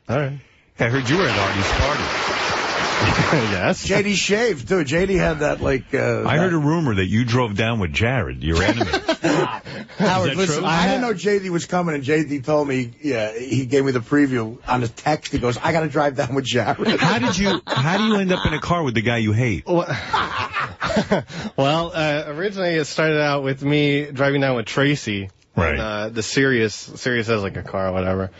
All right. I heard you were at Artie's party. Yes. JD shaved, too. JD had that, like... I heard a rumor that you drove down with Jared, your enemy. Howard, listen, I didn't know JD was coming, and JD told me, he gave me the preview on his text. He goes, I got to drive down with Jared. How do you end up in a car with the guy you hate? Well, originally it started out with me driving down with Tracy. Right. And, the Sirius has like a car or whatever.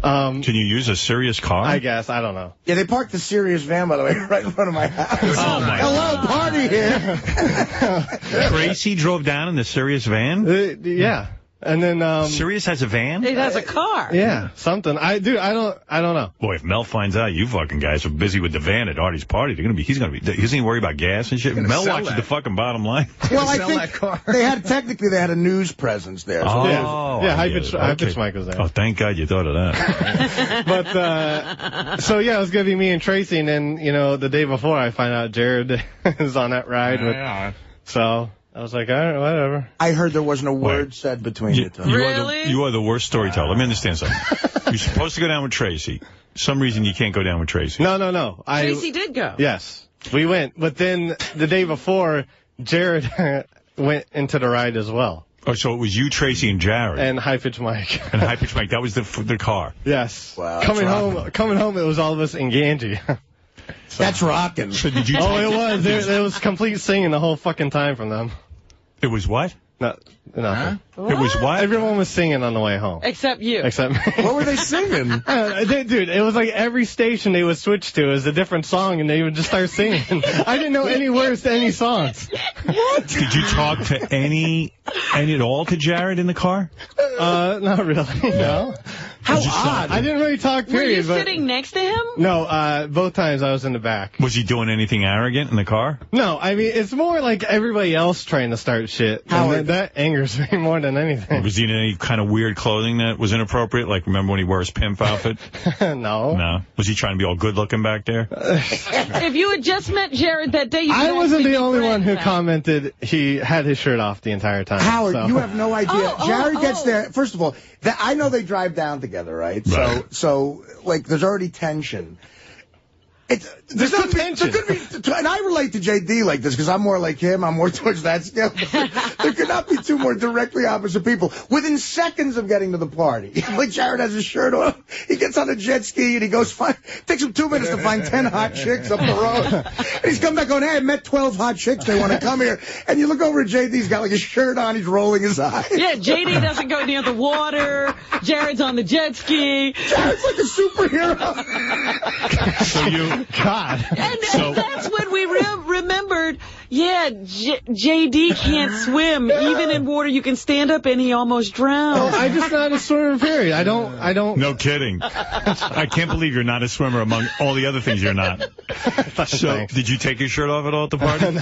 Can you use a Sirius car? I guess. I don't know. Yeah, they parked the Sirius van, by the way, right in front of my house. Oh, my Hello, party here. Tracy drove down in the Sirius van? Yeah. And then, Sirius has a van? It has a car. Yeah, something. I don't know. Boy, if Mel finds out you fucking guys are busy with the van at Artie's party, he's gonna be worried about gas and shit. Mel watches the fucking bottom line. Well, I think they had a news presence there. So High pitch Mike was there. Oh, thank God you thought of that. But, so yeah, it was gonna be me and Tracy, and then, the day before I find out Jared is on that ride so I was like, all right, whatever. I heard there wasn't a word said between you two. Really? You are the worst storyteller. Let me understand something. You're supposed to go down with Tracy. Some reason you can't go down with Tracy. No. Tracy did go. Yes, we went. But then the day before, Jared went into the ride as well. Oh, so it was you, Tracy, and Jared. And High Pitch Mike. And High Pitch Mike. That was the car. Yes. Wow, coming home, it was all of us in Gange. So. That's rocking. So did you? Oh, it was. There was complete singing the whole fucking time from them. It was what? Nothing. What? It was what? Everyone was singing on the way home. Except you. Except me. What were they singing? Dude, it was like every station they would switch to is a different song, and they would just start singing. I didn't know any words to any songs. What? Did you talk to any at all to Jared in the car? Not really. No. How odd. I didn't really talk, period. Were you sitting next to him? No, both times I was in the back. Was he doing anything arrogant in the car? No, I mean, it's more like everybody else trying to start shit. And that angers me more than anything. Was he in any kind of weird clothing that was inappropriate? Like, remember when he wore his pimp outfit? No. No. Was he trying to be all good looking back there? If you had just met Jared that day, I wasn't the only one who commented he had his shirt off the entire time. Howard, so. you have no idea. Jared gets there. First of all, I know they drive down together, right? So like, there's already tension. There's no tension. And I relate to JD like this because I'm more like him. I'm more towards that scale. There could not be two more directly opposite people. Within seconds of getting to the party, like Jared has his shirt on, he gets on a jet ski and he goes takes him 2 minutes to find 10 hot chicks up the road. And he's come back going, hey, I met 12 hot chicks. They want to come here. And you look over at JD, he's got like his shirt on. He's rolling his eyes. Yeah, JD doesn't go near the water. Jared's on the jet ski. Jared's like a superhero. So you... God. And that's when we remembered, JD can't swim. Even in water you can stand up and he almost drowns. Oh, I'm just not a swimmer, period. I don't. No kidding. I can't believe you're not a swimmer among all the other things you're not. So, did you take your shirt off at all at the party? No.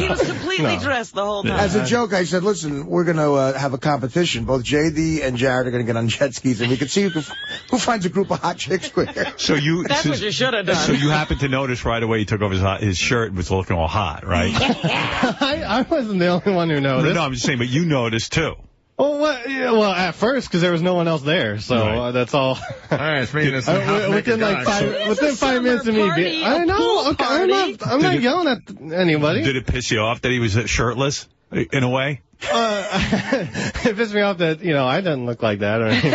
He was completely dressed the whole time. As a joke, I said, listen, we're going to have a competition. Both JD and Jared are going to get on jet skis, and we can see who finds a group of hot chicks quicker. So That's what you should have done. So you happened to notice right away he took off his shirt and was looking all hot, right? I wasn't the only one who noticed. No, I'm just saying, but you noticed too. Oh, well, at first, because there was no one else there, so that's all. All right, it's making this within 5 minutes of me being, I know, okay, I'm not yelling at anybody. Did it piss you off that he was shirtless, in a way? It pissed me off that, I didn't look like that or anything.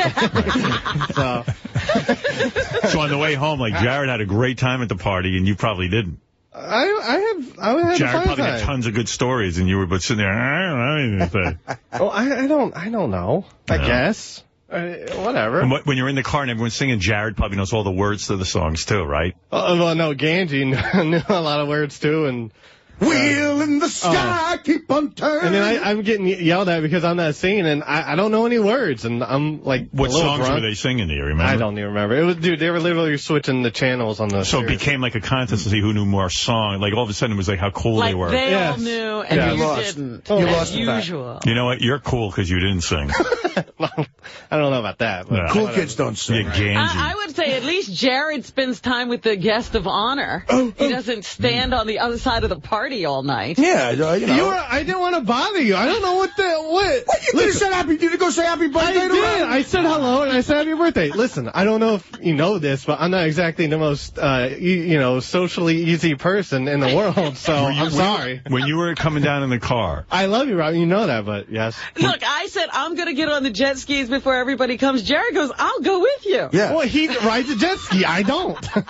So on the way home, like, Jared had a great time at the party, and you probably didn't. I had Jared probably time. had tons of good stories, and you were but sitting there. I don't know anything. Oh, I don't know. I guess. Whatever. And when you're in the car and everyone's singing, Jared probably knows all the words to the songs too, right? Well, no, Gange knew a lot of words too, and. Wheel in the sky, keep on turning. And then I'm getting yelled at because I'm not singing, and I don't know any words, and I'm like, what songs drunk. were they singing? Do you remember? I don't even remember. It was, dude, they were literally switching the channels on the. So it became like a contest to see who knew more song. Like all of a sudden it was like how cool they were. They all knew, and you didn't. You as lost usual. You know what? You're cool because you didn't sing. I don't know about that. But cool kids don't sing. I would say at least Jared spends time with the guest of honor. He doesn't stand on the other side of the party. Artie all night. Yeah, you know. I didn't want to bother you. I don't know what. What, you could have said happy. Did you go say happy birthday to him? I said hello and I said happy birthday. Listen, I don't know if you know this, but I'm not exactly the most, socially easy person in the world, so I'm sorry. When you were coming down in the car. I love you, Rob. You know that, but yes. Look, I said I'm going to get on the jet skis before everybody comes. Jared goes, I'll go with you. Yeah. Well, he rides a jet ski. I don't. Dude,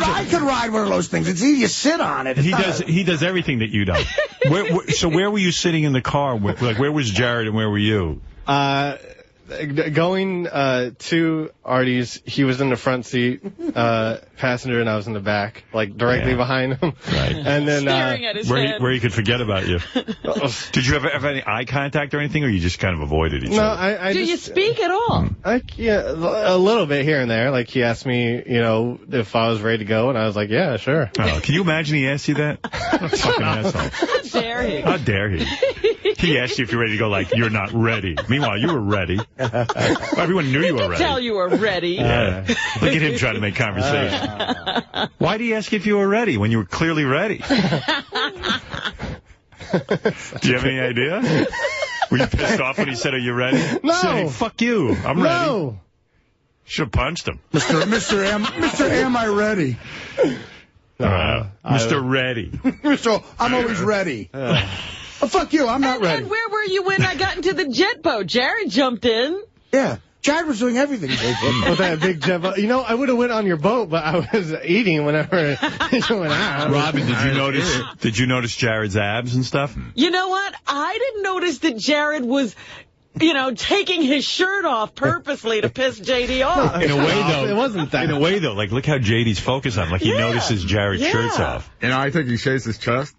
I could ride one of those things. It's easy to sit on it. He does everything that you don't. So where were you sitting in the car? Where was Jared and where were you? Going to Artie's, he was in the front seat, passenger, and I was in the back, like directly behind him. Right. And then staring at his head. Where he could forget about you. Did you ever have any eye contact or anything, or you just kind of avoided each other? No, Do you speak at all? Yeah, a little bit here and there. Like he asked me, if I was ready to go, and I was like, yeah, sure. Oh, can you imagine he asked you that? Fucking asshole. How dare he? How dare he? He asked you if you're ready to go, like, you're not ready. Meanwhile, you were ready. Everyone knew you were ready. Tell you were ready. Yeah. Look at him trying to make conversation. Why did he ask you if you were ready when you were clearly ready? Do you have any idea? Were you pissed off when he said, are you ready? No. He said, hey, fuck you. I'm ready. No. Should have punched him. Mr. Am I ready? Mr. Ready. Mr. I'm always ready. Oh, fuck you, I'm not ready. And where were you when I got into the jet boat? Jared jumped in. Yeah. Jared was doing everything. With that big jet boat. I would have went on your boat, but I was eating whenever you went out. Robin, did you notice Jared's abs and stuff? You know what? I didn't notice that Jared was, taking his shirt off purposely to piss JD off. In a way, though. It wasn't that. In a way, though, like, look how JD's focused on him. Like, he notices Jared's shirt's off. I think he shaves his chest.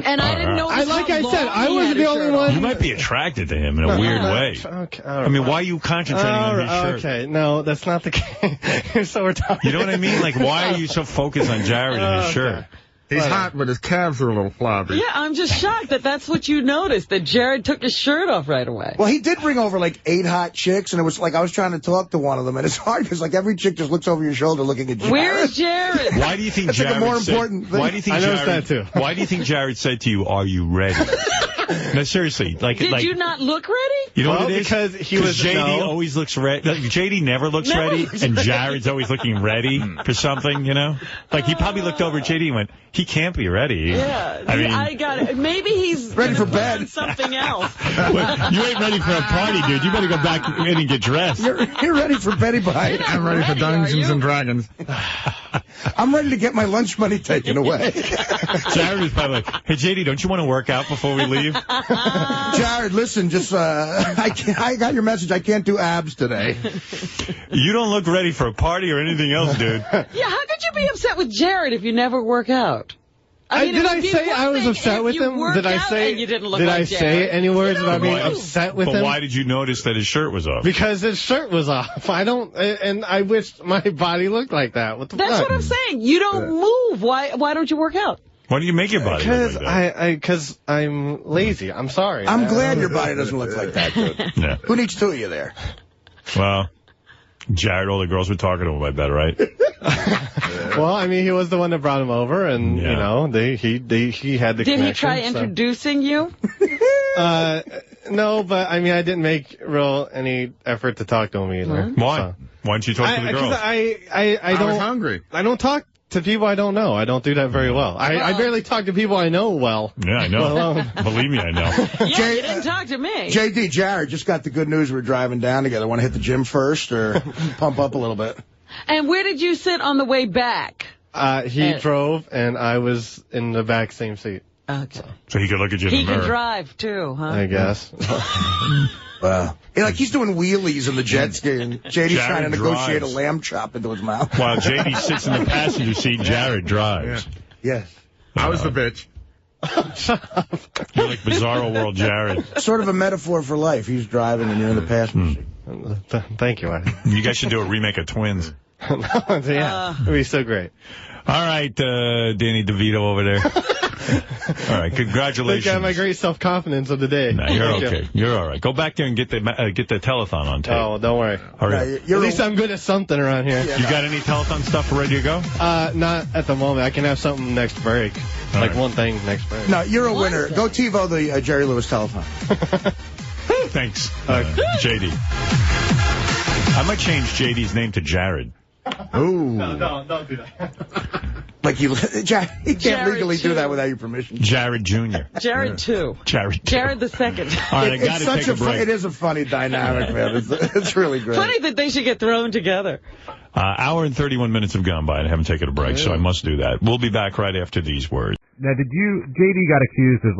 And I didn't notice I wasn't the only one. You might be attracted to him in a weird way. Okay, I mean, why are you concentrating on his shirt? Okay, no, that's not the case. So we're talking. You know what I mean? Like, why are you so focused on Jared and his shirt? He's hot, but his calves are a little floppy. Yeah, I'm just shocked that that's what you noticed, that Jared took his shirt off right away. Well, he did bring over, 8 hot chicks, and it was like I was trying to talk to one of them, and it's hard because, every chick just looks over your shoulder looking at Jared. Where's Jared? Why do you think Jared more important thing. Why do you think I noticed that, too. Why do you think Jared said to you, are you ready? No, seriously. Did you not look ready? You know what it is? Because JD always looks ready. JD never looks ready, and Jared's always looking ready for something, Like, he probably looked over at JD and went, he can't be ready. Yeah. I got it. Maybe he's ready for bed. Something else. Well, you ain't ready for a party, dude. You better go back in and get dressed. You're ready for Betty Bite. I'm ready for Dungeons and Dragons. I'm ready to get my lunch money taken away. Jared was probably like, hey, JD, don't you want to work out before we leave? Jared, listen, I got your message. I can't do abs today. You don't look ready for a party or anything else, dude. Yeah, how could you be upset with Jared if you never work out? Did I say I was upset with him? Did I say any words about being upset with him? But why did you notice that his shirt was off? Because his shirt was off. And I wish my body looked like that. What the fuck? That's what I'm saying. You don't move. Why don't you work out? Why do you make your body look like that? Because I'm lazy. I'm sorry. I'm glad your body doesn't look like that, dude. Yeah. Who needs 2 of you there? Well, Jared, all the girls were talking to him, I bet, right? Well, he was the one that brought him over, and, he had the connection. Did he try introducing you? No, but, I didn't make any effort to talk to him either. Why? So. Why didn't you talk to the girls? I was hungry. I don't talk to people I don't know. I don't do that very well. I barely talk to people I know well. Yeah, I know. Believe me, I know. Yeah, you didn't talk to me. JD, Jared, just got the good news. We're driving down together. Want to hit the gym first or pump up a little bit? And where did you sit on the way back? He drove, and I was in the back same seat. Okay. So he could look at you in the mirror. He can drive, too, huh? I guess. Wow. He's doing wheelies in the jet ski, and JD's trying to negotiate a lamb chop into his mouth. While JD sits in the passenger seat, Jared drives. Yeah. Yes. I was the bitch. Shut up. You're like Bizarro World Jared. Sort of a metaphor for life. He's driving, and you're in the passenger seat. Thank you, Artie. You guys should do a remake of Twins. Yeah, it'd be so great. All right, Danny DeVito over there. All right, congratulations. I got my great self-confidence of the day. No, you're okay. You're all right. Go back there and get the telethon on tape. Oh, don't worry. Hurry up. At least I'm good at something around here. You got any telethon stuff ready to go? Not at the moment. I can have something next break. One thing next break. No, you're a winner. Go TiVo the Jerry Lewis telethon. Thanks, JD. I might change JD's name to Jared. Ooh. No, don't do that. Like you can't legally do that without your permission. Jared Jr. Jared 2. Jared the second. All right, I got to take a break. It is a funny dynamic, man. It's really great. Funny that they should get thrown together. Hour and 31 minutes have gone by. I haven't taken a break, so I must do that. We'll be back right after these words. Now, JD got accused of,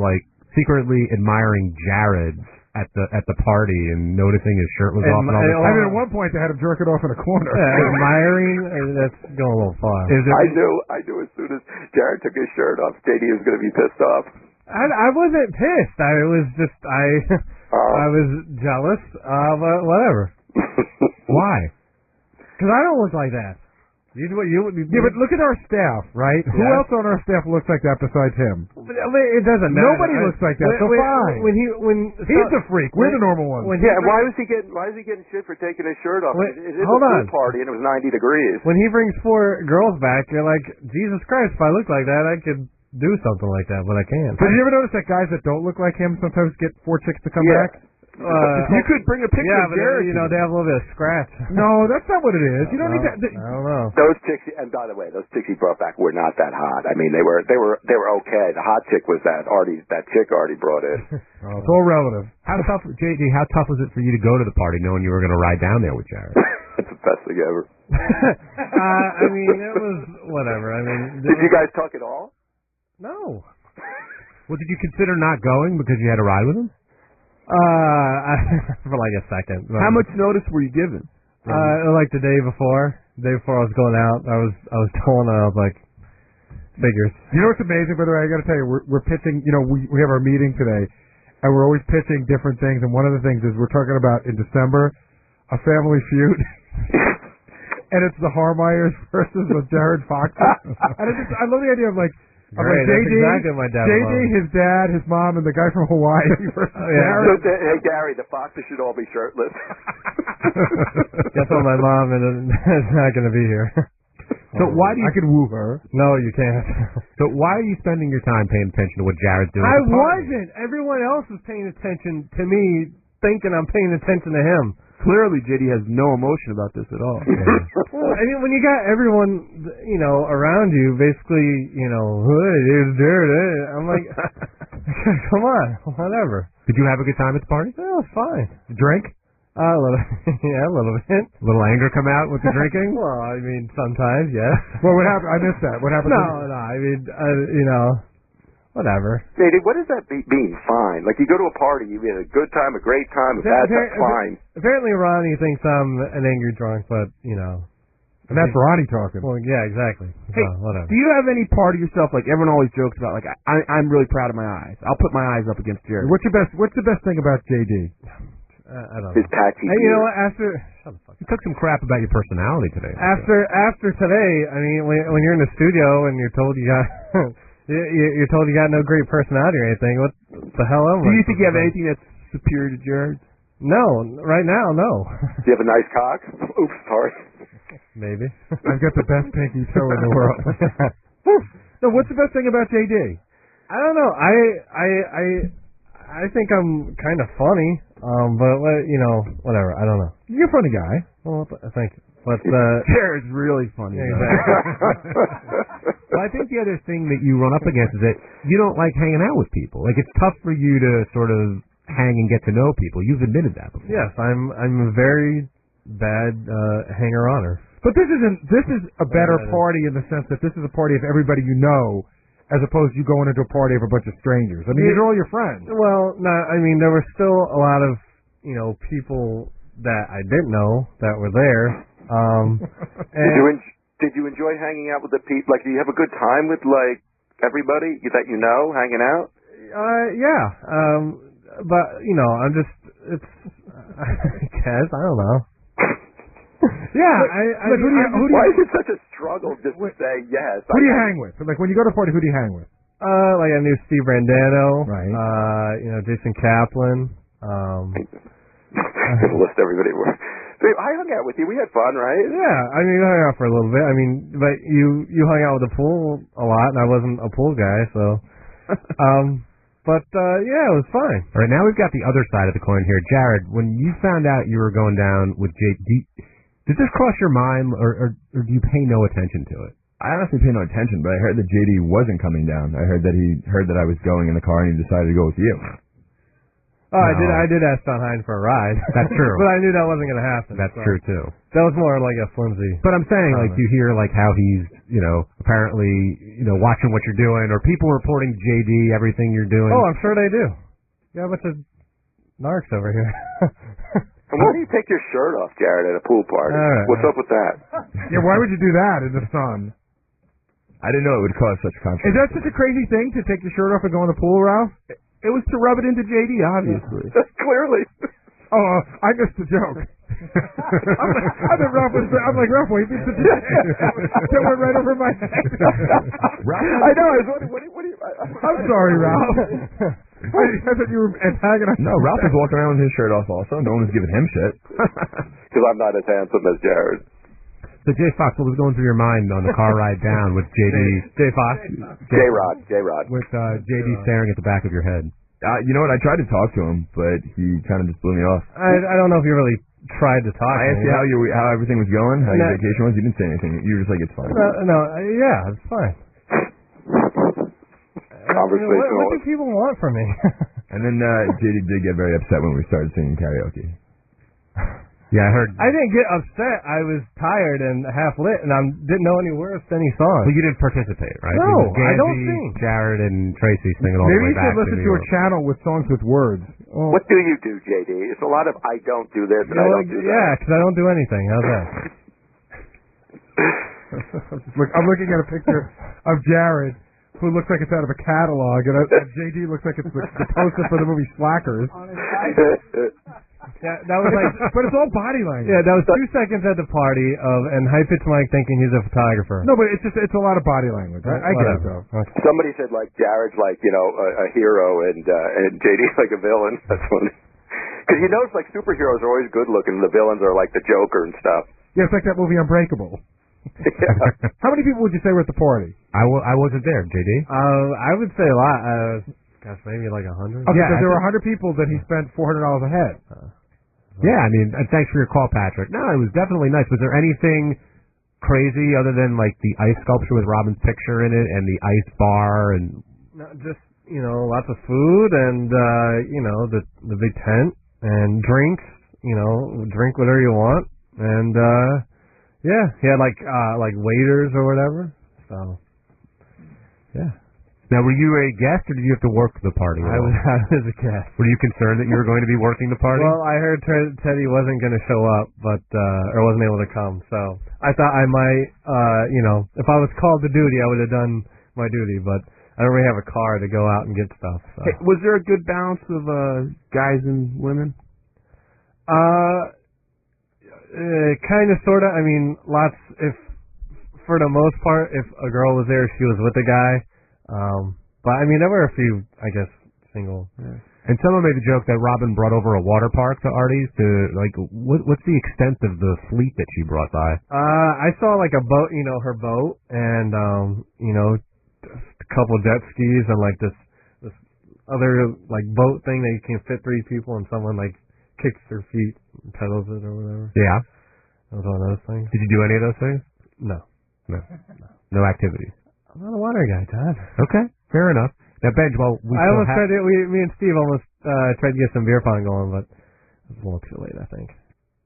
secretly admiring Jared at the party and noticing his shirt was off and all this. I mean, at one point they had him jerking off in a corner. Admiring? That's going a little far. I knew as soon as Jared took his shirt off, JD was going to be pissed off. I wasn't pissed. I was just, I was jealous. But whatever. Why? Because I don't look like that. Yeah, but look at our staff, right? Who else on our staff looks like that besides him? It doesn't matter. Nobody looks like that, so fine. He's the freak. We're the normal ones. Why is he getting shit for taking his shirt off? It is a pool party and it was 90 degrees. When he brings 4 girls back, you're like, Jesus Christ, if I look like that, I could do something like that, but I can't. But did you ever notice that guys that don't look like him sometimes get 4 chicks to come back? You could bring a picture of Jared. They have a little bit of scratch. No, that's not what it is. You don't need that. I don't know. Those chicks, and by the way, those chicks he brought back were not that hot. I mean, they were okay. The hot chick was that chick Artie brought in. It's all relative. How tough was it for you to go to the party knowing you were going to ride down there with Jared? It's the best thing ever. I mean, it was whatever. I mean, did you guys talk at all? No. Well, did you consider not going because you had to ride with him? For like a second. How much notice were you given? The day before. The day before I was going out, I was told, I was like, figures. You know what's amazing, by the way? I got to tell you, we're pitching. We have our meeting today, and we're always pitching different things. And one of the things is we're talking about in December a family feud. And it's the Harmeyers versus the Jared Foxes. And I love the idea of Great, JD, exactly my dad. His dad, his mom, and the guy from Hawaii versus Jared. So, hey, Gary, the Foxes should all be shirtless. Guess what, my mom is not going to be here. So why do you... I could woo her. No, you can't. So why are you spending your time paying attention to what Jared's doing? I wasn't. Everyone else was paying attention to me, thinking I'm paying attention to him. Clearly, JD has no emotion about this at all. Well, I mean, when you got everyone, around you, basically, I'm like, come on, whatever. Did you have a good time at the party? Yeah, it was fine. Drink? A little, yeah, a little bit. A little anger come out with the drinking? Well, I mean, sometimes, yes. Well, what happened? I missed that. What happened? No, I mean, whatever. JD, what does that mean, fine? Like, you go to a party, you had a good time, a great time, a bad time, fine. Apparently Ronnie thinks I'm an angry drunk, but, And that's Ronnie talking. Well, yeah, exactly. Hey, whatever. Do you have any part of yourself, like everyone always jokes about, like, I'm really proud of my eyes. I'll put my eyes up against Jared. What's the best thing about JD? I don't know. His patchy. Hey, you know what, shut the fuck up. You took some crap about your personality today. After today, I mean, when you're in the studio and you're told you got... You're told you got no great personality or anything. What the hell am I? Do you think you have anything that's superior to Jared's? No, right now, no. Do you have a nice cock? Oops, sorry. Maybe. I've got the best pinky toe in the world. No, what's the best thing about JD? I don't know. I think I'm kind of funny, but whatever. I don't know. You're a funny guy. Well, thank you. But Jared's really funny. Yeah, exactly. Well, I think the other thing that you run up against is that you don't like hanging out with people. Like, it's tough for you to sort of hang and get to know people. You've admitted that before. Yes, I'm a very bad hanger-oner. But this is a better party in the sense that this is a party of everybody you know, as opposed to you going into a party of a bunch of strangers. I mean, these are all your friends. Well, no, I mean, there were still a lot of, people that I didn't know that were there. Did you enjoy hanging out with the people? Like, do you have a good time with, like, everybody that you know hanging out? Yeah. But, I'm just, I guess, I don't know. Yeah. Why is it such a struggle just to say yes? Who do you hang with? Like, when you go to a party, who do you hang with? Like I knew Steve Randano. Right. Jason Kaplan. Gonna list everybody. Dave, I hung out with you. We had fun, right? Yeah, I mean, I hung out for a little bit. I mean, but you hung out with the pool a lot, and I wasn't a pool guy, so. Yeah, it was fine. All right, now we've got the other side of the coin here. Jared, when you found out you were going down with JD, did this cross your mind, or do you pay no attention to it? I honestly pay no attention, but I heard that JD wasn't coming down. I heard that he heard that I was going in the car, and he decided to go with you. Oh, no. I did ask Don Hine for a ride. That's true. But I knew that wasn't going to happen. That's true, too. That was more like a flimsy. But I'm saying, like, you hear, like, how he's, apparently, watching what you're doing, or people reporting JD, everything you're doing. Oh, I'm sure they do. You got a bunch of narcs over here. And why do you take your shirt off, Jared, at a pool party? Right. What's up with that? Yeah, why would you do that in the sun? I didn't know it would cause such controversy. Is that such a crazy thing to take your shirt off and go in the pool, Ralph? It was to rub it into JD, obviously. Clearly. Oh, I missed the joke. I'm like, Ralph, wait, missed the joke. That went right over my head. I know. I was wondering, what do you... I'm sorry, Ralph. I thought you were antagonizing. No, Ralph was walking around with his shirt off also. No one was giving him shit. Because I'm not as handsome as Jared. So, Jay Fox, what was going through your mind on the car ride down with JD? Jay Fox? J-Rod. With JD staring at the back of your head. You know what? I tried to talk to him, but he kind of just blew me off. I don't know if you really tried to talk to I asked him. you how everything was going, how your vacation was. You didn't say anything. You were just like, it's fine. Yeah, it's fine. Conversational. What do people want from me? And then JD did get very upset when we started singing karaoke. Yeah, I heard. I didn't get upset. I was tired and half lit, and I didn't know any words to any songs. Well, you didn't participate, right? No, Gange, I don't sing. Jared and Tracy singing all the way back to New York. Maybe you should listen to a channel with songs with words. Well, What do you do, JD? It's a lot of I don't do this and I don't do that. Yeah, because I don't do anything. How's that? Look, I'm looking at a picture of Jared, who looks like it's out of a catalog, and JD looks like it's the poster for the movie Slackers. Yeah, that was like, but it's all body language. Yeah, that was 2 seconds at the party and High Pitch Mike thinking he's a photographer. No, but it's a lot of body language. I get it though. Okay. Somebody said like Jared's like a hero and JD's like a villain. That's funny. Because you notice like superheroes are always good looking. The villains are like the Joker and stuff. Yeah, it's like that movie Unbreakable. Yeah. How many people would you say were at the party? I wasn't there, JD. I would say a lot. Gosh, maybe like 100. Okay, because there were 100 people that he spent $400 a head. Yeah, I mean, thanks for your call, Patrick. No, it was definitely nice. Was there anything crazy other than like the ice sculpture with Robin's picture in it and the ice bar and? No, just lots of food and the big tent and drinks. Drink whatever you want and yeah, he had like waiters or whatever. So yeah. Now, were you a guest, or did you have to work the party? I was a guest. Were you concerned that you were going to be working the party? Well, I heard Teddy wasn't going to show up, or wasn't able to come. So I thought I might, if I was called to duty, I would have done my duty. But I don't really have a car to go out and get stuff. So. Hey, was there a good balance of guys and women? Kind of, sort of. I mean, lots. For the most part, if a girl was there, she was with a guy. But I mean, there were a few, I guess, single. Yeah. And someone made the joke that Robin brought over a water park to Artie's. What's the extent of the fleet that she brought by? I saw like a boat, her boat, and a couple jet skis, and like this other like boat thing that you can fit 3 people, and someone like kicks their feet, and pedals it or whatever. Yeah, that was one of those things. Did you do any of those things? No activities. I'm not a water guy, Todd. Okay, fair enough. Now, Benj, me and Steve almost tried to get some beer pong going, but it was a little too late, I think.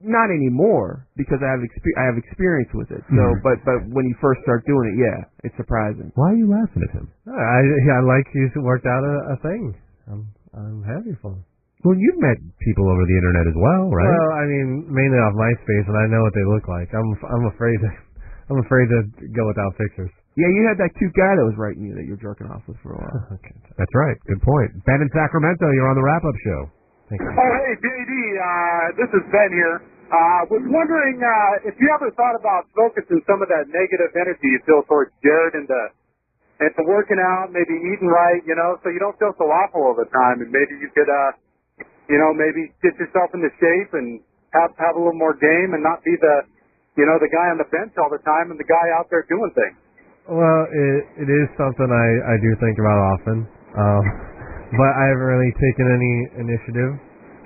Not anymore, because I have experience with it. So, but when you first start doing it, yeah, it's surprising. Why are you laughing at him? I like he's worked out a thing. I'm happy for him. Well, you've met people over the internet as well, right? Well, I mean, mainly off MySpace, and I know what they look like. I'm afraid to go without pictures. Yeah, you had that cute guy that was writing you that you were jerking off with for a while. Okay. That's right. Good point. Ben in Sacramento, you're on the wrap-up show. Thank you. Oh, hey, JD. This is Ben here. Was wondering if you ever thought about focusing some of that negative energy you feel towards Jared into and working out, maybe eating right, you know, so you don't feel so awful all the time. And maybe you could, you know, maybe get yourself into shape and have a little more game and not be the, you know, the guy on the bench all the time and the guy out there doing things. Well, it is something I do think about often, but I haven't really taken any initiative.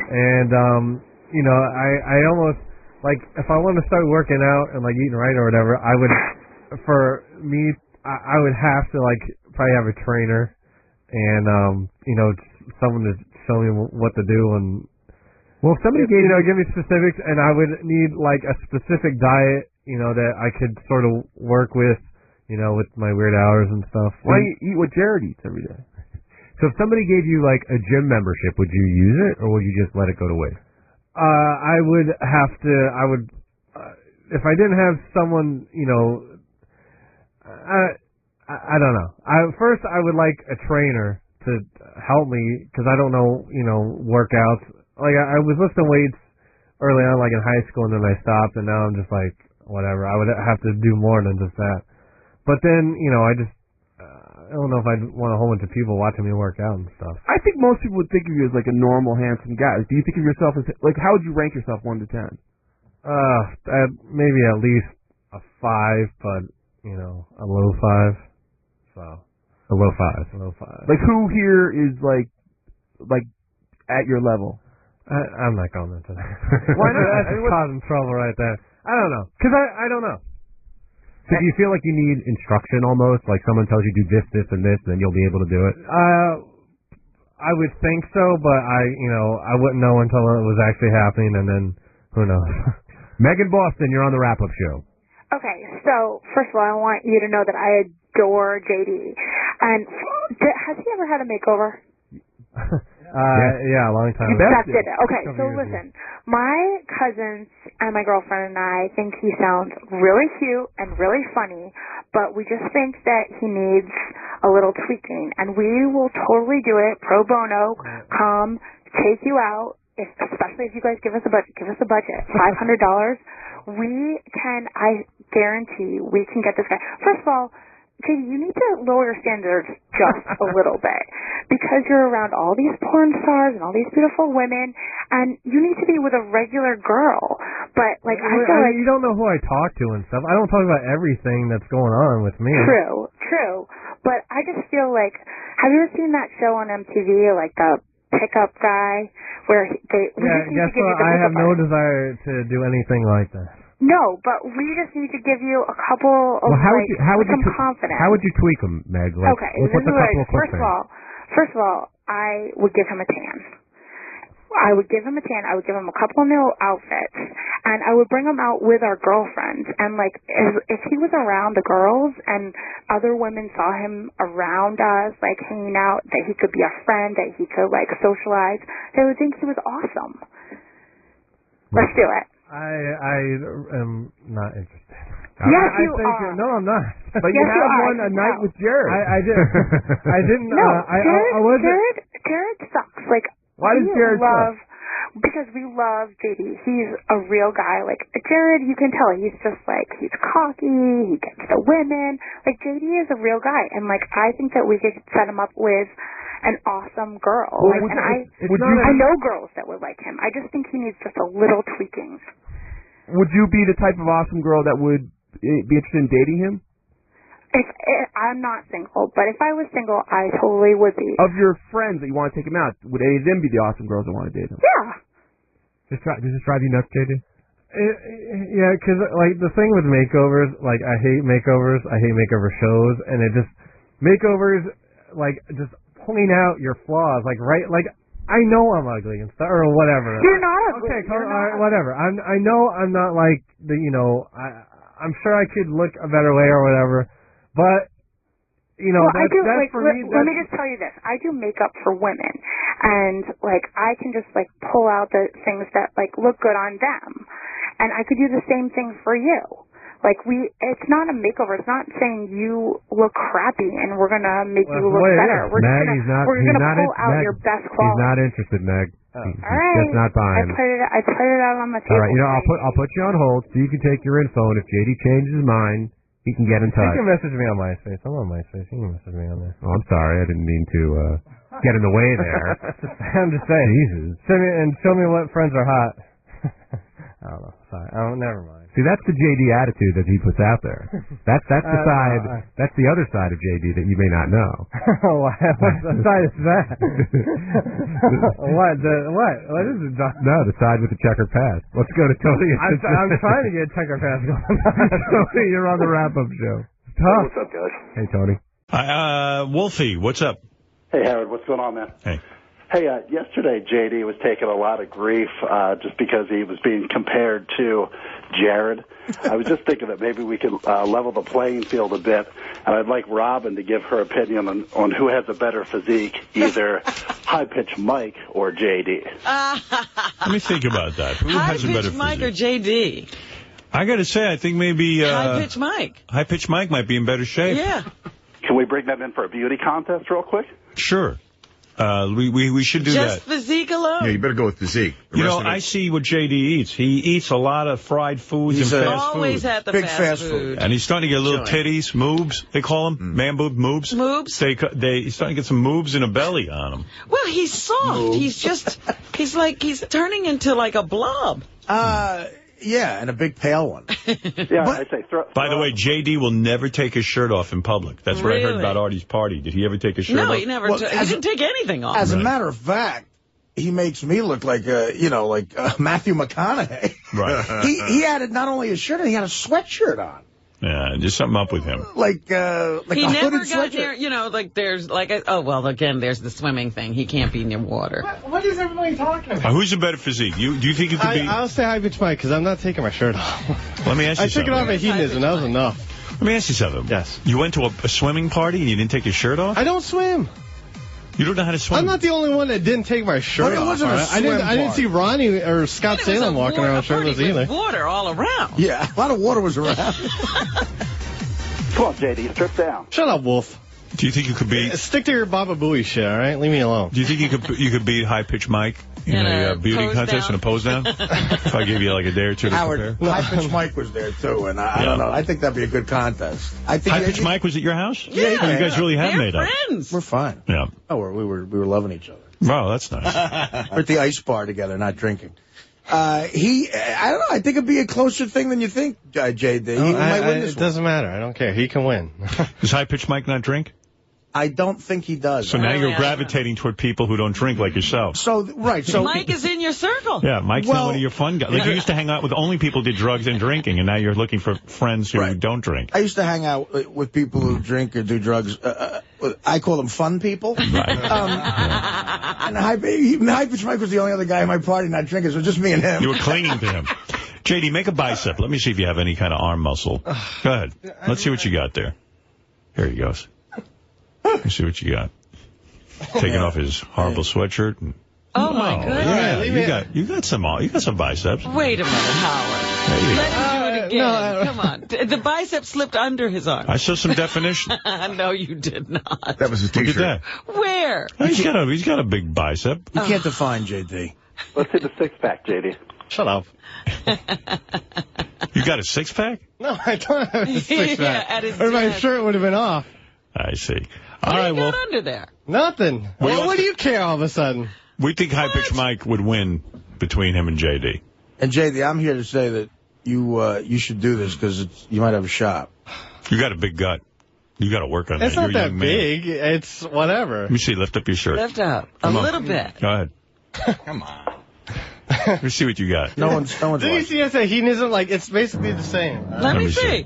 And, you know, I almost, like, if I want to start working out and, like, eating right or whatever, I would, for me, I would have to, like, probably have a trainer and, you know, someone to show me what to do. And, well, if somebody gave, you know, give me specifics, and I would need, like, a specific diet, you know, that I could sort of work with, you know, with my weird hours and stuff. Why don't you eat what Jared eats every day? So if somebody gave you, like, a gym membership, would you use it, or would you just let it go to waste? I would have to, if I didn't have someone, you know, I don't know. First, I would like a trainer to help me, because I don't know, you know, workouts. Like, I was lifting weights early on, like in high school, and then I stopped, and now I'm just like, whatever. I would have to do more than just that. But then, you know, I don't know if I'd want a whole bunch of people watching me work out and stuff. I think most people would think of you as like a normal, handsome guy. Do you think of yourself as, like, how would you rank yourself 1 to 10? Maybe at least a 5, but, you know, a low 5. So, a low 5. A low 5. Like, who here is like at your level? I'm not going into that. Why not? That's causing trouble right there. I don't know. Because I don't know. So do you feel like you need instruction almost? Like someone tells you do this, this, and this, and then you'll be able to do it? I would think so, but I wouldn't know until it was actually happening, and then who knows? Megan Boston, you're on the wrap-up show. Okay, so first of all, I want you to know that I adore JD. And has he ever had a makeover? Yeah, a long time. That did it. Okay, so listen, my cousins and my girlfriend and I think he sounds really cute and really funny, but we just think that he needs a little tweaking, and we will totally do it pro bono. Come take you out, especially if you guys give us a budget. Give us a budget, $500. I guarantee we can get this guy. First of all, JD, you need to lower your standards just a little bit, because you're around all these porn stars and all these beautiful women, and you need to be with a regular girl. But, like, I feel like... You don't know who I talk to and stuff. I don't talk about everything that's going on with me. True. But I just feel like... Have you ever seen that show on MTV, like the pickup guy, where guess what? I have no desire to do anything like that. No, but we just need to give you a couple of, some confidence. How would you tweak them, Meg? Like, okay, what's this is a couple of first of all, I would give him a tan. I would give him a couple of new outfits, and I would bring him out with our girlfriends. And, like, if he was around the girls and other women saw him around us, like, hanging out, that he could be a friend, that he could, like, socialize, they would think he was awesome. Let's do it. I am not interested. Yes, you are. No, I'm not. But you have a night with Jared. I did. I didn't. No, I wasn't. Jared sucks. Like, why does Jared suck? Because we love JD. He's a real guy. Like, Jared, you can tell he's just like, he's cocky. He gets the women. Like, JD is a real guy, and like, I think that we could set him up with an awesome girl. Well, like, I know girls that would like him. I just think he needs just a little tweaking. Would you be the type of awesome girl that would be interested in dating him? I'm not single, but if I was single, I totally would be. Of your friends that you want to take him out, would any of them be the awesome girls that want to date him? Yeah. Does this drive you nuts, JD? Yeah, because, like, the thing with makeovers, like, I hate makeovers. I hate makeover shows, and it just, makeovers, like, just point out your flaws, like, right, like, I know I'm ugly and stuff, or whatever. You're not ugly. Okay, whatever. I know I'm not like the, I'm sure I could look a better way or whatever, but, that's for me. Let me just tell you this. I do makeup for women, and, like, I can just, like, pull out the things that, like, look good on them, and I could do the same thing for you. Like, it's not a makeover. It's not saying you look crappy and we're going to make you look better. We're going to pull out your best quality. He's not interested, Meg. All right. Just not buying. I put it out on the table. All right, I'll put you on hold so you can take your info, and if JD changes his mind, he can get in touch. You can message me on MySpace. I'm on MySpace. You can message me on there. Oh, I'm sorry. I didn't mean to get in the way there. I'm just saying. Jesus. Show me what friends are hot. I don't know. Sorry. Never mind. See, that's the JD attitude that he puts out there. That's the side. That's the other side of JD that you may not know. What side is that? What is it? No, the side with the checkered past. Let's go to Tony. I'm trying to get checkered past going on. Tony, you're on the wrap-up show. Hey, what's up, guys? Hey, Tony. Wolfie, what's up? Hey, Howard, what's going on, man? Hey. Hey, yesterday JD was taking a lot of grief just because he was being compared to Jared. I was just thinking that maybe we could level the playing field a bit, and I'd like Robin to give her opinion on who has a better physique, either High-Pitch Mike or JD. Let me think about that. Who has a better High-Pitch Mike physique? or JD? I got to say, I think maybe High-Pitch Mike. High-Pitch Mike might be in better shape. Yeah. Can we bring that in for a beauty contest real quick? Sure. We should do that. Just physique alone? Yeah, you better go with physique. You know, I see what JD eats. He eats a lot of fried foods and fast food. Always at the fast food. And he's starting to get little titties, moobs, they call them. Man boob, moobs. Moobs? He's starting to get some moobs and a belly on him. Well, he's soft. He's turning into like a blob. Yeah, and a big pale one. Yeah, I say By the way, JD will never take his shirt off in public. That's what I heard about Artie's party. Did he ever take his shirt off? No, he never. He didn't take anything off. As a matter of fact, he makes me look like Matthew McConaughey. Right. He had not only a shirt, he had a sweatshirt on. Yeah, there's something up with him. Like he a never hooded got sweatshirt. near, there's again, there's the swimming thing. He can't be near water. What is everybody talking about? Who's a better physique? Do you think you could be? I'll say High-Pitch Mike because I'm not taking my shirt off. Let me ask you I something. took it off at hedonism. That was enough. Let me ask you something. Yes. You went to a swimming party and you didn't take your shirt off? I don't swim. You don't know how to swim? I'm not the only one that didn't take my shirt off. It wasn't a swim I didn't see Ronnie or Scott Salem walking around shirtless either. Water all around. Yeah, a lot of water was around. Come on, JD, strip down. Shut up, Wolf. Do you think you could beat? Stick to your Baba Booey shit, all right? Leave me alone. Do you think you could beat High-Pitch Mike in a beauty contest and a pose down? If I gave you like a day or two to Howard, prepare. High-Pitch Mike was there too, and I don't know. I think that'd be a good contest. High-Pitch Mike was at your house? Yeah. You guys really have made up. Friends. We're fine. Yeah. Oh, we were loving each other. Wow, that's nice. We're at the ice bar together, not drinking. I don't know. I think it'd be a closer thing than you think, JD. He might win this it doesn't matter. I don't care. He can win. Does High-Pitch Mike not drink? I don't think he does. So now you're gravitating toward people who don't drink like yourself. So Mike is in your circle. Yeah, Mike's not one of your fun guys. Like you used to hang out with only people who did drugs and drinking, and now you're looking for friends who don't drink. I used to hang out with people who drink or do drugs. I call them fun people. Right. And High-Pitch Mike was the only other guy in my party not drinking, so just me and him. You were clinging to him. JD, make a bicep. Let me see if you have any kind of arm muscle. Go ahead. Let's see what you got there. Here he goes. Let's see what you got. Taking off his horrible sweatshirt. And, oh my goodness! Yeah, you got some biceps. Wait a minute, Howard. Let me do it again. Come on. The bicep slipped under his arm. I saw some definition. No, you did not. That was his T-shirt. Look at that. Where? He's got a big bicep. You can't define JD. Let's see the six-pack, JD. Shut up. You got a six-pack? No, I don't have a six-pack. At his or my desk. shirt would have been off. I see. All right, well, under there? Nothing. Well, what do you care all of a sudden? We think High-Pitch Mike would win between him and JD. And JD, I'm here to say that you should do this because you might have a shot. You got a big gut. You got to work on that. It's not that big. It's whatever. Let me see. Lift up your shirt. Lift up. A little bit. Go ahead. Come on. Let me see what you got. No one's Did you see us say hedonism? Like, it's basically the same. Let me see.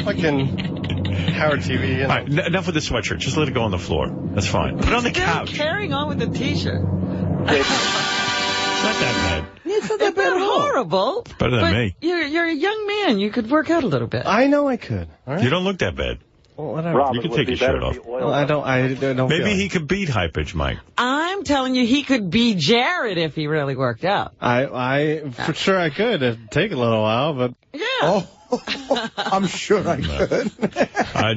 Fucking Howard TV. You know. All right, enough with the sweatshirt. Just let it go on the floor. That's fine. Put it on the couch. Carrying on with the T-shirt. It's not that bad. It's not that bad at all. Horrible. Better than me. You're a young man. You could work out a little bit. I know I could. All right. You don't look that bad. Well, whatever. Robin, you can take your shirt off. Well, I don't Maybe he could beat High-Pitch Mike. I'm telling you, he could be Jared if he really worked out. For sure I could. It'd take a little while, but... Yeah. Oh, I'm sure I could.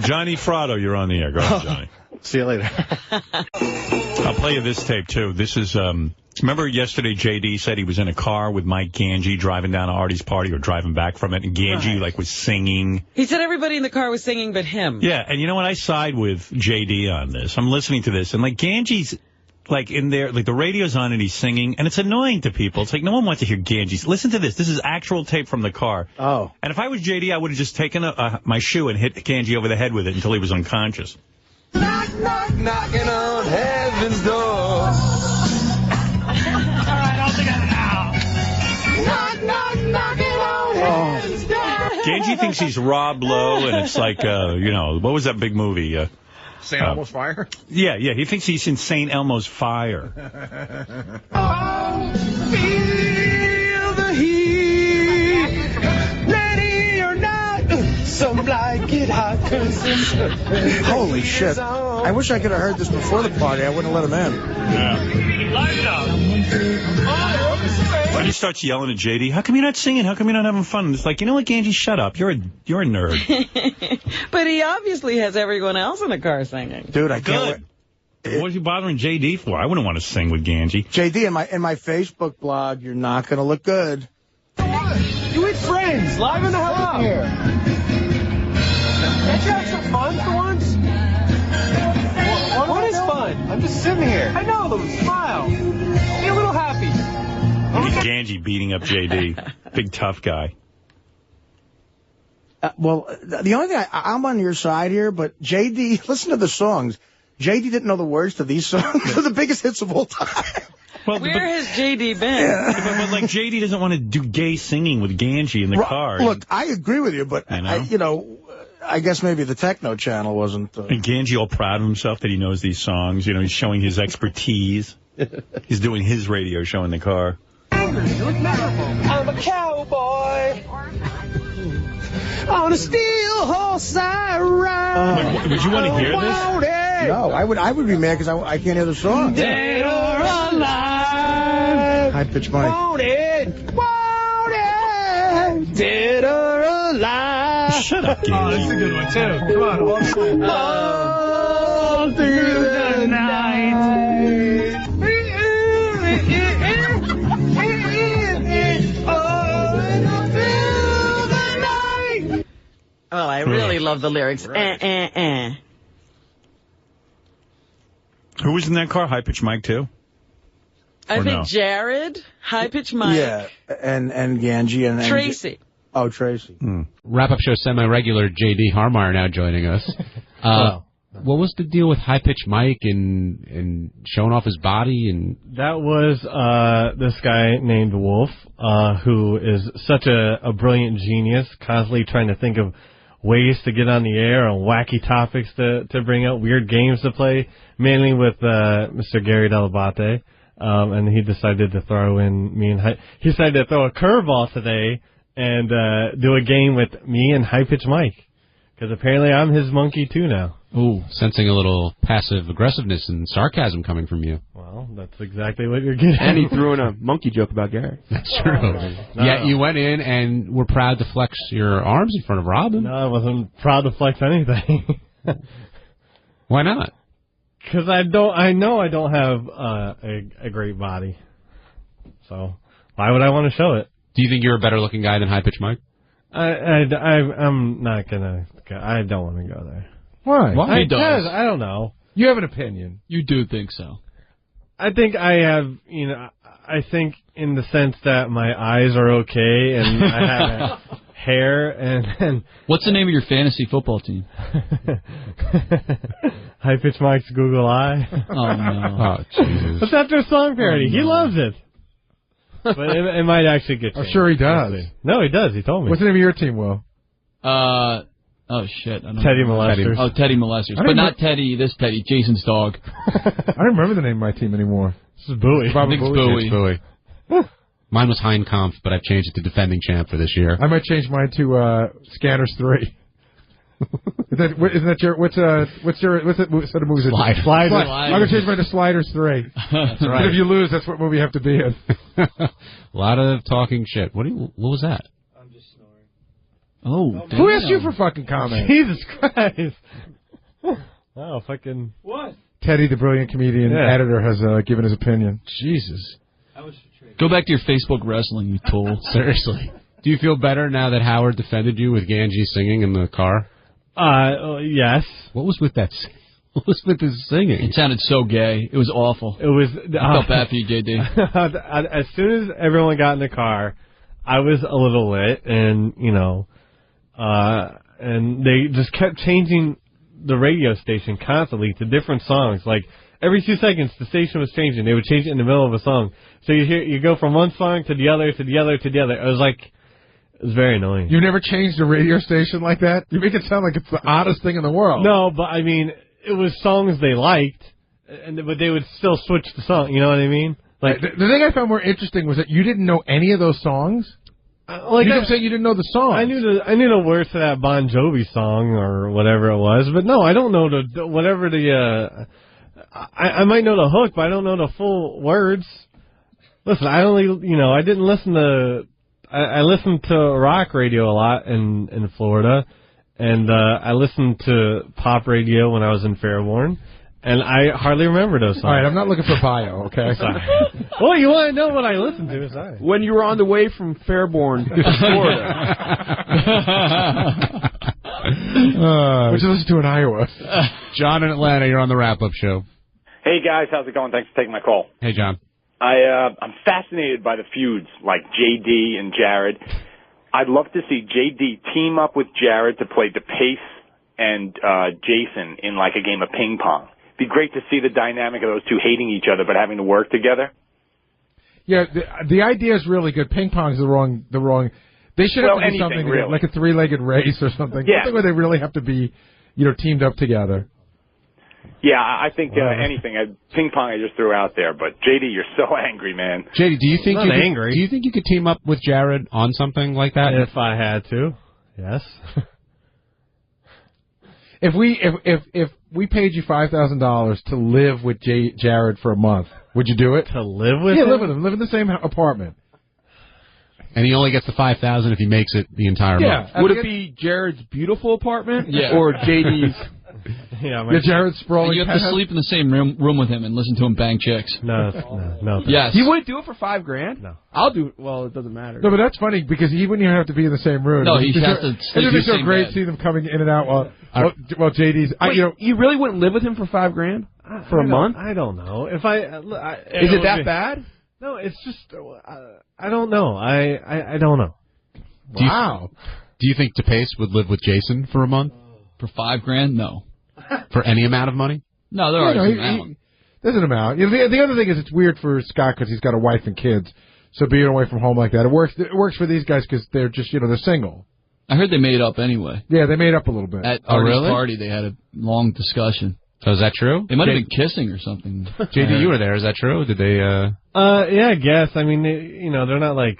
Johnny Fratto, you're on the air. Go ahead, Johnny. See you later. I'll play you this tape, too. This is Remember yesterday J.D. said he was in a car with Mike Gange driving down to Artie's party or driving back from it, and Gange was singing. He said everybody in the car was singing but him. Yeah, and you know what? I side with J.D. on this. I'm listening to this, and Gange's in there, the radio's on and he's singing, and it's annoying to people. It's like no one wants to hear Gange. Listen to this. This is actual tape from the car. Oh. And if I was J.D., I would have just taken my shoe and hit Gange over the head with it until he was unconscious. Knock, knock, knocking on heaven's door. Knock, knock, knocking on heaven's door. Gange thinks he's Rob Lowe, and it's like, what was that big movie? St. Elmo's Fire? Yeah, he thinks he's in St. Elmo's Fire. Oh, feel the heat. Ready or not, some like it hot. Holy shit. I wish I could have heard this before the party. I wouldn't have let him in. Yeah. Light it up. When he starts yelling at J.D., how come you're not singing? How come you're not having fun? It's like, you know what, Gange, shut up. You're a nerd. But he obviously has everyone else in the car singing. Dude, I can't wait. What are you bothering J.D. for? I wouldn't want to sing with Gange. J.D., in my Facebook blog, you're not going to look good. You with friends. Liven the hell up here. Can't you have some fun for once? What is fun? I'm just sitting here. I know. Smile. Be a little happy. Gange beating up J.D. Big tough guy. Well, the only thing, I'm on your side here, but J.D., listen to the songs. J.D. didn't know the words to these songs. They're the biggest hits of all time. Well, Where has J.D. been? Yeah. But J.D. doesn't want to do gay singing with Gange in the car. Look, I agree with you, but, I guess maybe the techno channel wasn't... And Gange all proud of himself that he knows these songs. He's showing his expertise. He's doing his radio show in the car. You look miserable. I'm a cowboy. On a steel horse I ride. Would you want to hear this? No, I would be mad because I can't hear the song. Dead or alive. High pitch Mike. Wanted. Dead or alive. Shut up, Gange. Oh, that's a good one, too. Come on. All through the night. Oh, I really love the lyrics. Right. Who was in that car? High Pitch Mike, too? I think Jared, High Pitch Mike. Yeah, and Gange and Tracy. Oh, Tracy. Wrap-up show semi-regular J.D. Harmeyer now joining us. What was the deal with High Pitch Mike and showing off his body? And that was this guy named Wolf, who is such a brilliant genius, constantly trying to think of ways to get on the air and wacky topics to bring out, weird games to play, mainly with Mr. Gary Delabate. And he decided to throw in me and he decided to throw a curveball today and do a game with me and High Pitch Mike, because apparently I'm his monkey too now. Ooh, sensing a little passive aggressiveness and sarcasm coming from you. Well, that's exactly what you're getting. And he threw in a monkey joke about Gary. That's true. Yeah, you went in and were proud to flex your arms in front of Robin. No, I wasn't proud to flex anything. Why not? Because I know I don't have a great body. So why would I want to show it? Do you think you're a better looking guy than High Pitch Mike? I'm not gonna. I don't want to go there. Why? Why? Because I don't know. You have an opinion. You do think so. I think I have, I think in the sense that my eyes are okay and I have hair and... What's the name of your fantasy football team? High Pitch Mike's Google Eye. Oh, no. Oh, Jesus. But that's their song parody. He loves it. But it might actually get changed. I'm sure he does. No, he does. He told me. What's the name of your team, Will? Oh, shit. I don't Teddy know. Molesters. Teddy Molesters. But not Teddy, this Teddy, Jason's dog. I don't remember the name of my team anymore. This is Bowie. I think it's Bowie. Mine was Hein Kampf, but I've changed it to defending champ for this year. I might change mine to Scanners 3. Isn't that your what's what set of movies? Sliders. I'm gonna change mine to Sliders 3. That's right. But if you lose, that's what movie you have to be in. A lot of talking shit. What was that? Oh, who asked you for fucking comment? Jesus Christ! Oh, fucking what? Teddy, the brilliant comedian editor, has given his opinion. Jesus. Go back to your Facebook wrestling, you tool. Seriously. Do you feel better now that Howard defended you with Gange singing in the car? Yes. What was with that? What was with his singing? It sounded so gay. It was awful. It was. I felt bad for you, JD. As soon as everyone got in the car, I was a little lit, and and they just kept changing the radio station constantly to different songs. Like every 2 seconds, the station was changing. They would change it in the middle of a song. So you go from one song to the other to the other to the other. It was very annoying. You've never changed a radio station like that? You make it sound like it's the oddest thing in the world. No, but I mean, it was songs they liked, but they would still switch the song. You know what I mean? Like the thing I found more interesting was that you didn't know any of those songs. You kept saying you didn't know the song. I knew the words to that Bon Jovi song or whatever it was, but no, I don't know whatever the. I might know the hook, but I don't know the full words. Listen, I didn't listen to. I listened to rock radio a lot in Florida, and I listened to pop radio when I was in Fairborn, and I hardly remember those songs. All right, I'm not looking for bio, okay? Sorry. Well, you want to know what I listened to? Sorry. When you were on the way from Fairborn to Florida. Which you listen to in Iowa. John in Atlanta, you're on the wrap-up show. Hey, guys, how's it going? Thanks for taking my call. Hey, John. I'm fascinated by the feuds like JD and Jared. I'd love to see JD team up with Jared to play DePace and Jason in like a game of ping pong. It'd be great to see the dynamic of those two hating each other but having to work together. Yeah, the idea is really good. Ping pong's the wrong. They should have to do something really. like a three-legged race or something. Yeah. Something where they really have to be, teamed up together. Yeah, I think anything. Ping pong I just threw out there, but JD, you're so angry, man. JD, do you think angry? Do you think you could team up with Jared on something like that? If I had to, yes. If we paid you $5,000 to live with Jared for a month, would you do it? To live with him? Yeah, live with him. Live in the same apartment. And he only gets the $5,000 if he makes it the entire month. Would it be Jared's beautiful apartment? Yeah. Or JD's? Yeah, Jared's sprawling. And you have to sleep in the same room with him and listen to him bang chicks. No. Yes. You wouldn't do it for $5,000? No. I'll do it. Well, it doesn't matter. No, but that's funny because he wouldn't even have to be in the same room. No, he has to sleep in the It'd be so same great bed. to see them coming in and out while JD's. Wait, you really wouldn't live with him for $5,000 for a month? I don't know. Is it that bad? No, it's just I don't know. I don't know. Wow. Do you think DePace would live with Jason for a month? For $5,000? No. For any amount of money? No, there are an amount. There's an amount. The other thing is it's weird for Scott because he's got a wife and kids. So being away from home like that, it works for these guys because they're just they're single. I heard they made up anyway. Yeah, they made up a little bit. At Artie's party, they had a long discussion. So is that true? They might have been kissing or something. JD, you were there. Is that true? Did they? Yeah, I guess. I mean, they're not like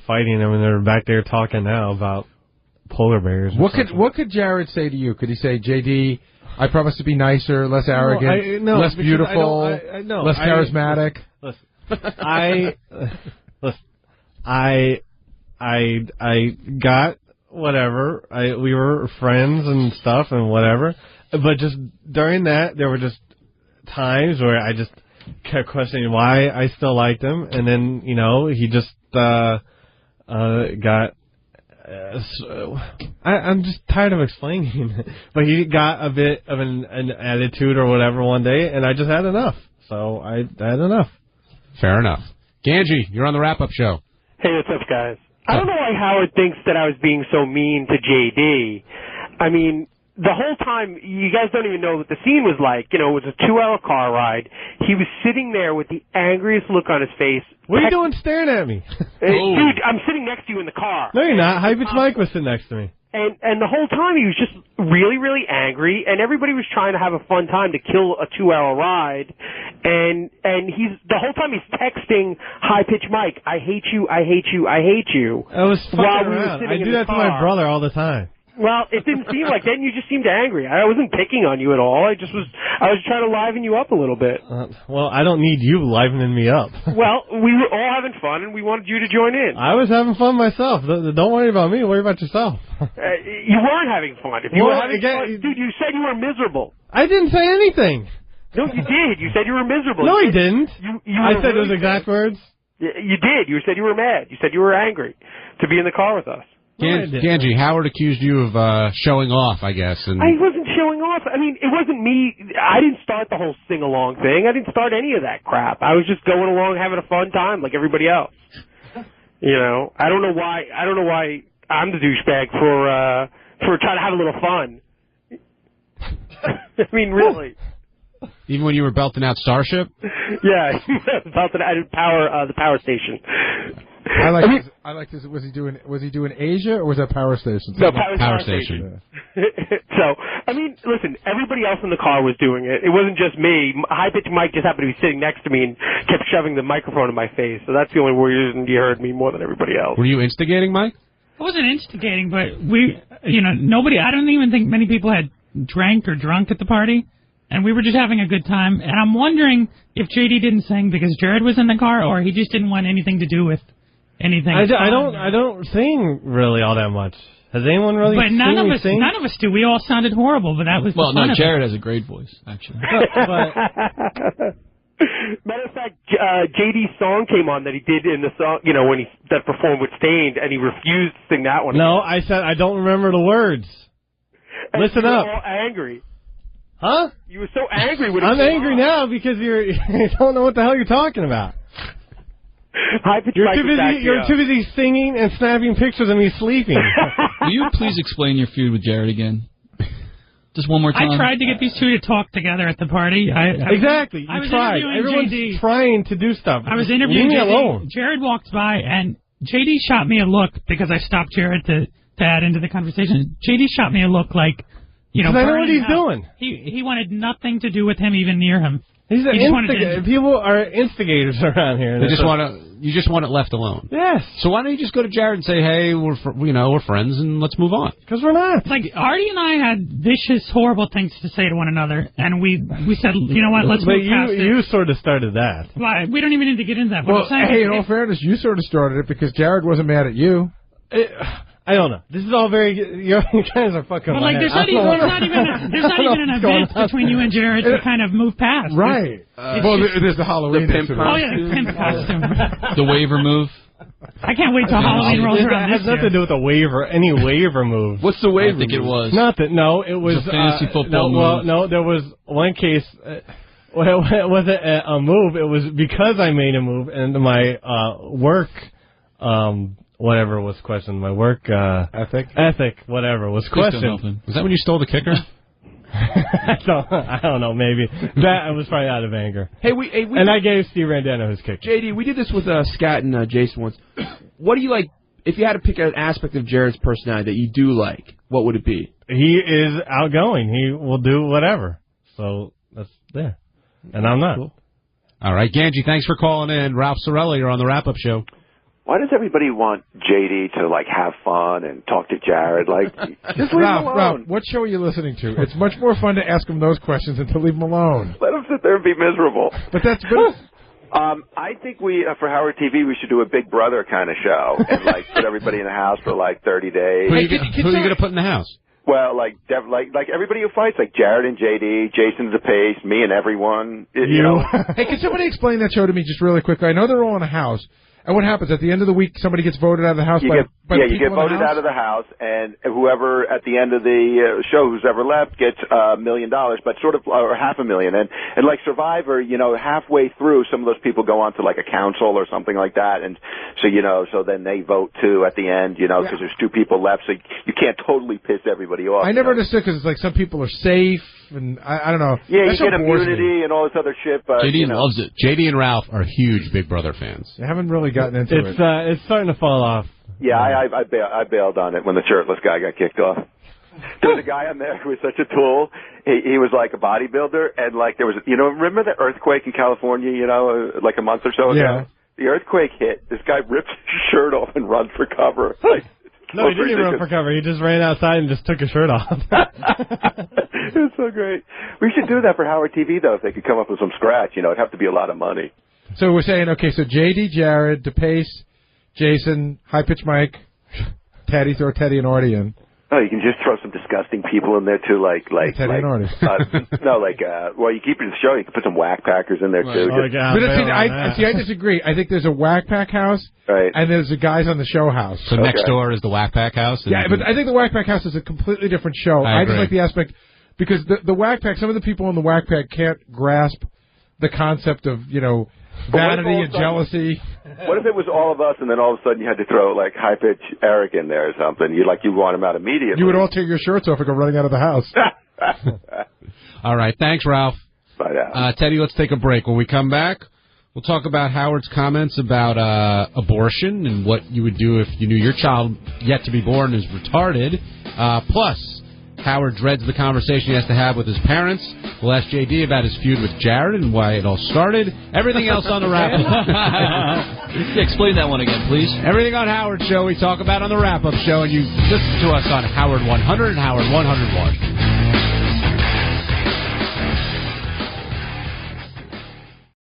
fighting. I mean, they're back there talking now about polar bears. What could Jared say to you? Could he say, JD, I promise to be nicer, less arrogant, less beautiful, less charismatic? I got whatever. We were friends and stuff and whatever. But just during that, there were just times where I just kept questioning why I still liked him, and then he just got. I'm just tired of explaining, but he got a bit of an attitude or whatever one day, and I just had enough. So I had enough. Fair enough. Gange, you're on the wrap-up show. Hey, what's up, guys? I don't know why Howard thinks that I was being so mean to JD. I mean, the whole time, you guys don't even know what the scene was like. It was a 2-hour car ride. He was sitting there with the angriest look on his face. What are you doing staring at me? Dude, I'm sitting next to you in the car. No, you're not. High-pitch Mike was sitting next to me. And the whole time he was just really, really angry, and everybody was trying to have a fun time to kill a 2-hour ride. And the whole time he's texting High-pitch Mike, I hate you, I hate you, I hate you. I was fucking around. I do that to my brother all the time. Well, it didn't seem like that. You just seemed angry. I wasn't picking on you at all. I was trying to liven you up a little bit. Well, I don't need you livening me up. Well, we were all having fun, and we wanted you to join in. I was having fun myself. Don't worry about me. Worry about yourself. You weren't having fun. If you were having fun, dude, you said you were miserable. I didn't say anything. No, you did. You said you were miserable. No, I didn't. You I said really those exact words. You did. You said you were mad. You said you were angry to be in the car with us. Gange, Howard accused you of showing off, I guess. And I wasn't showing off. I mean, it wasn't me. I didn't start the whole sing-along thing. I didn't start any of that crap. I was just going along having a fun time like everybody else. You know, I don't know why I'm the douchebag for trying to have a little fun. I mean, really. even when you were belting out Starship? Yeah, belting out the power station. I like this. Was he doing Asia or was that Power Station? No, Power Station. So, I mean, listen, everybody else in the car was doing it. It wasn't just me. High Pitch Mike just happened to be sitting next to me and kept shoving the microphone in my face. So that's the only reason you heard me more than everybody else. Were you instigating, Mike? I wasn't instigating, but nobody, I don't even think many people had drank or drunk at the party. And we were just having a good time. And I'm wondering if JD didn't sing because Jared was in the car or he just didn't want anything to do with anything. I don't sing really all that much. Has anyone really But none of us do. We all sounded horrible, but that was well, the fun no, of Jared it. has a great voice, actually. Matter of fact, JD's song came on that he did in the song, when he performed with Stained, and he refused to sing that one. No, I said I don't remember the words. And Listen you were up. all angry. Huh? You were so angry when I'm angry now because you don't know what the hell you're talking about. You're too busy singing and snapping pictures of me sleeping. Will you please explain your feud with Jared again? Just one more time. I tried to get these two to talk together at the party. Exactly. I was tried. interviewing Everyone's JD. trying to do stuff. I was interviewing Leave me JD. alone. Jared walked by, and JD shot me a look because I stopped Jared to add into the conversation. JD shot me a look like, I know what burning he's up. doing. He wanted nothing to do with him even near him. He's an He just wanted instigator. to- People are instigators around here. You just want it left alone. Yes. So why don't you just go to Jared and say, hey, we're friends and let's move on? Because we're not. Like, Artie and I had vicious, horrible things to say to one another, and we said, you know what, let's move past it. you sort of started that. Why? We don't even need to get into that. But Well, I'm saying hey, is in all fairness, you sort of started it because Jared wasn't mad at you. I don't know. This is all very. You guys are fucking. But like, there's not even an event between you and Jared to kind of move past. Right. There's the Halloween. pimp incident. Oh yeah, the pimp costume. The waiver move. I can't wait till Halloween rolls around. It has nothing to do with a waiver. Any waiver move. What's the waiver? I think it was. Nothing. No, it was a fantasy football move. Well, no, there was one case. Well, it wasn't a move. It was because I made a move and my work. Whatever was questioned, my work ethic, whatever was questioned. Was that when you stole the kicker? I don't know, maybe that was probably out of anger. Hey, I gave Steve Randano his kicker. JD, we did this with Scott and Jason once. What do you like? If you had to pick an aspect of Jared's personality that you do like, what would it be? He is outgoing. He will do whatever. So that's there, and I'm not. Cool. All right, Gange, thanks for calling in. Ralph Sorella, you're on the wrap-up show. Why does everybody want JD to, have fun and talk to Jared? Just leave him alone. Ralph, what show are you listening to? It's much more fun to ask him those questions than to leave him alone. Let him sit there and be miserable. But that's good. I think we, for Howard TV, we should do a Big Brother kind of show and, put everybody in the house for, 30 days. Who are you going to put in the house? Well, like everybody who fights, like Jared and JD, Jason DePace, me and everyone. You know. Hey, can somebody explain that show to me just really quickly? I know they're all in a house. And what happens at the end of the week? Somebody gets voted out of the house. You get voted out of the house, and whoever at the end of the show, who's ever left, gets $1 million, but or $500,000. And like Survivor, halfway through, some of those people go on to a council or something like that, and so so then they vote too at the end, because there's two people left, so you can't totally piss everybody off. I never understood because it's some people are safe, and I don't know. Yeah, that you get immunity and all this other shit. But JD loves it. JD and Ralph are huge Big Brother fans. They haven't really gotten into it. It's starting to fall off. Yeah, I bailed on it when the shirtless guy got kicked off. There was a guy on there who was such a tool. He was like a bodybuilder, and there was, remember the earthquake in California, a month or so ago? Yeah. The earthquake hit. This guy ripped his shirt off and runs for cover. No, he didn't even run for cover. He just ran outside and just took his shirt off. It's so great. We should do that for Howard TV, though, if they could come up with some scratch. It'd have to be a lot of money. So we're saying, okay, so JD, Jared, DePace, Jason, High Pitch Mike, Teddy, throw Teddy and Artie in. Oh, you can just throw some disgusting people in there too, well, you keep it in the show. You can put some whack packers in there too. I disagree. I think there's a whack pack house, and there's the guys on the show house. So next door is the whack pack house. Yeah, but I think the whack pack house is a completely different show. I just like the aspect because the whack pack. Some of the people in the whack pack can't grasp the concept of vanity and jealousy. What if it was all of us, and then all of a sudden you had to throw like high pitch Eric in there or something? You want him out immediately. You would all tear your shirts off and go running out of the house. All right, thanks, Ralph. Bye now. Teddy, let's take a break. When we come back, we'll talk about Howard's comments about abortion and what you would do if you knew your child yet to be born is retarded. Plus, Howard dreads the conversation he has to have with his parents. We'll ask JD about his feud with Jared and why it all started. Everything else on the wrap-up. Explain that one again, please. Everything on Howard's show we talk about on the wrap-up show, and you listen to us on Howard 100 and Howard 101.